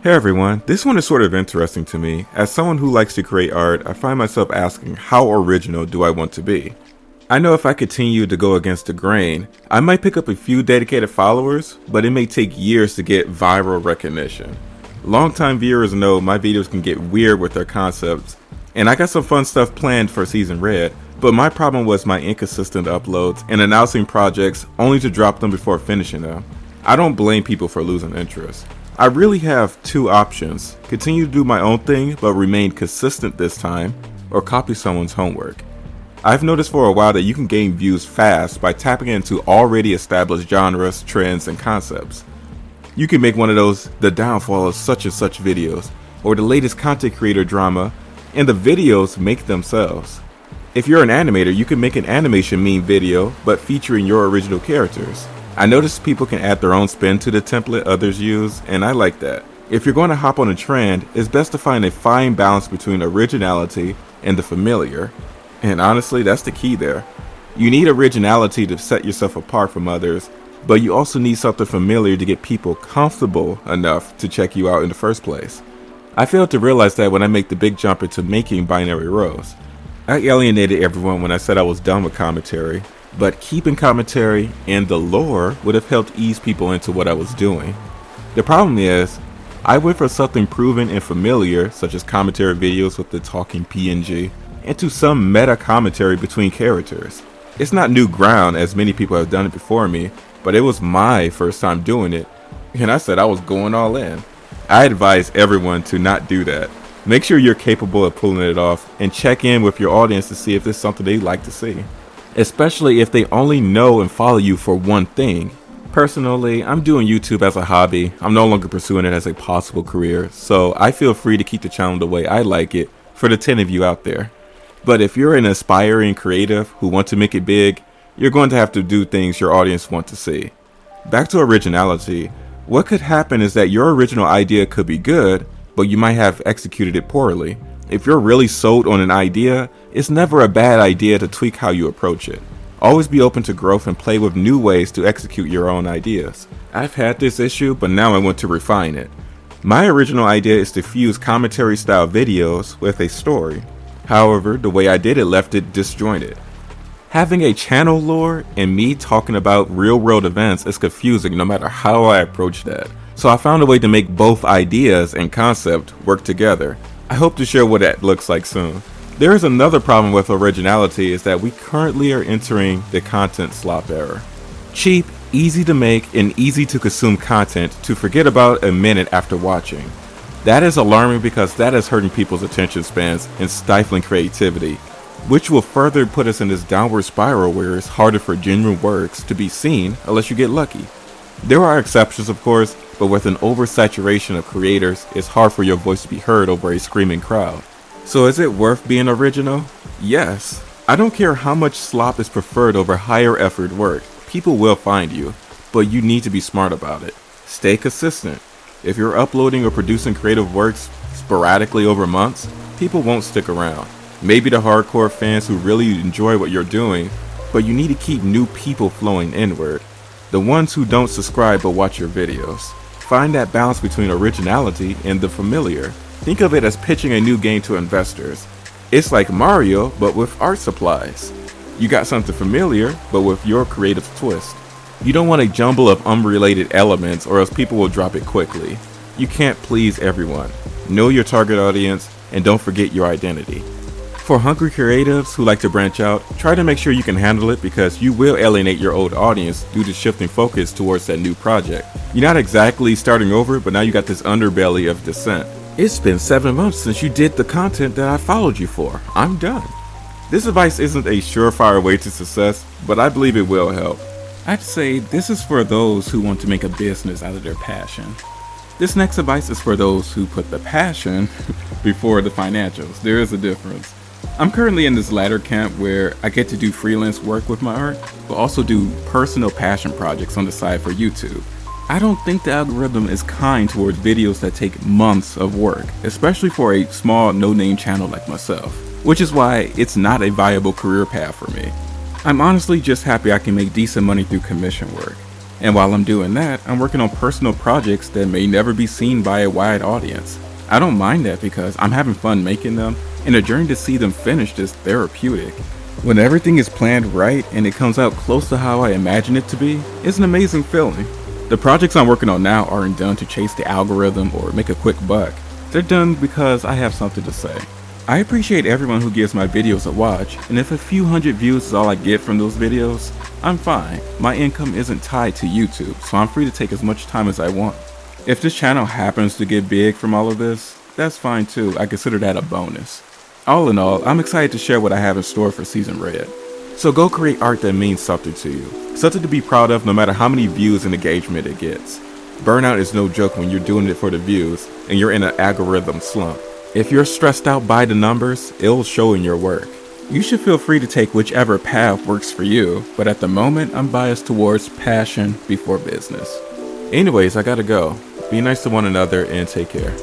Hey everyone, this one is sort of interesting to me. As someone who likes to create art, I find myself asking, how original do I want to be? I know if I continue to go against the grain, I might pick up a few dedicated followers, but it may take years to get viral recognition. Longtime viewers know my videos can get weird with their concepts, and I got some fun stuff planned for Season Red, but my problem was my inconsistent uploads and announcing projects only to drop them before finishing them. I don't blame people for losing interest. I really have two options: continue to do my own thing but remain consistent this time, or copy someone's homework. I've noticed for a while that you can gain views fast by tapping into already established genres, trends, and concepts. You can make one of those the downfall of such and such videos, or the latest content creator drama, and the videos make themselves. If you're an animator, you can make an animation meme video but featuring your original characters. I noticed people can add their own spin to the template others use, and I like that. If you're going to hop on a trend, it's best to find a fine balance between originality and the familiar. And honestly, that's the key there. You need originality to set yourself apart from others, but you also need something familiar to get people comfortable enough to check you out in the first place. I failed to realize that when I made the big jump into making binary rows. I alienated everyone when I said I was done with commentary, but keeping commentary and the lore would have helped ease people into what I was doing. The problem is, I went from something proven and familiar, such as commentary videos with the talking PNG, into some meta commentary between characters. It's not new ground as many people have done it before me, but it was my first time doing it, and I said I was going all in. I advise everyone to not do that. Make sure you're capable of pulling it off, and check in with your audience to see if it's something they'd like to see. Especially if they only know and follow you for one thing. Personally, I'm doing YouTube as a hobby. I'm no longer pursuing it as a possible career, so I feel free to keep the channel the way I like it for the 10 of you out there. But if you're an aspiring creative who want to make it big, you're going to have to do things your audience want to see. Back to originality, what could happen is that your original idea could be good, but you might have executed it poorly. If you're really sold on an idea, it's never a bad idea to tweak how you approach it. Always be open to growth and play with new ways to execute your own ideas. I've had this issue, but now I want to refine it. My original idea is to fuse commentary style videos with a story. However, the way I did it left it disjointed. Having a channel lore and me talking about real world events is confusing no matter how I approach that. So I found a way to make both ideas and concept work together. I hope to share what that looks like soon. There is another problem with originality, is that we currently are entering the content slop era. Cheap, easy to make, and easy to consume content to forget about a minute after watching. That is alarming because that is hurting people's attention spans and stifling creativity, which will further put us in this downward spiral where it's harder for genuine works to be seen unless you get lucky. There are exceptions, of course, but with an oversaturation of creators, it's hard for your voice to be heard over a screaming crowd. So is it worth being original? Yes. I don't care how much slop is preferred over higher effort work. People will find you, but you need to be smart about it. Stay consistent. If you're uploading or producing creative works sporadically over months, people won't stick around. Maybe the hardcore fans who really enjoy what you're doing, but you need to keep new people flowing inward. The ones who don't subscribe but watch your videos. Find that balance between originality and the familiar. Think of it as pitching a new game to investors. It's like Mario, but with art supplies. You got something familiar, but with your creative twist. You don't want a jumble of unrelated elements, or else people will drop it quickly. You can't please everyone. Know your target audience, and don't forget your identity. For hungry creatives who like to branch out, try to make sure you can handle it, because you will alienate your old audience due to shifting focus towards that new project. You're not exactly starting over, but now you got this underbelly of dissent. It's been 7 months since you did the content that I followed you for. I'm done. This advice isn't a surefire way to success, but I believe it will help. I'd say this is for those who want to make a business out of their passion. This next advice is for those who put the passion before the financials. There is a difference. I'm currently in this latter camp where I get to do freelance work with my art, but also do personal passion projects on the side for YouTube. I don't think the algorithm is kind towards videos that take months of work, especially for a small no-name channel like myself, which is why it's not a viable career path for me. I'm honestly just happy I can make decent money through commission work. And while I'm doing that, I'm working on personal projects that may never be seen by a wide audience. I don't mind that because I'm having fun making them, and the journey to see them finished is therapeutic. When everything is planned right and it comes out close to how I imagine it to be, it's an amazing feeling. The projects I'm working on now aren't done to chase the algorithm or make a quick buck. They're done because I have something to say. I appreciate everyone who gives my videos a watch, and if a few hundred views is all I get from those videos, I'm fine. My income isn't tied to YouTube, so I'm free to take as much time as I want. If this channel happens to get big from all of this, that's fine too. I consider that a bonus. All in all, I'm excited to share what I have in store for Season Red. So go create art that means something to you. Something to be proud of no matter how many views and engagement it gets. Burnout is no joke when you're doing it for the views and you're in an algorithm slump. If you're stressed out by the numbers, it'll show in your work. You should feel free to take whichever path works for you, but at the moment, I'm biased towards passion before business. Anyways, I gotta go. Be nice to one another and take care.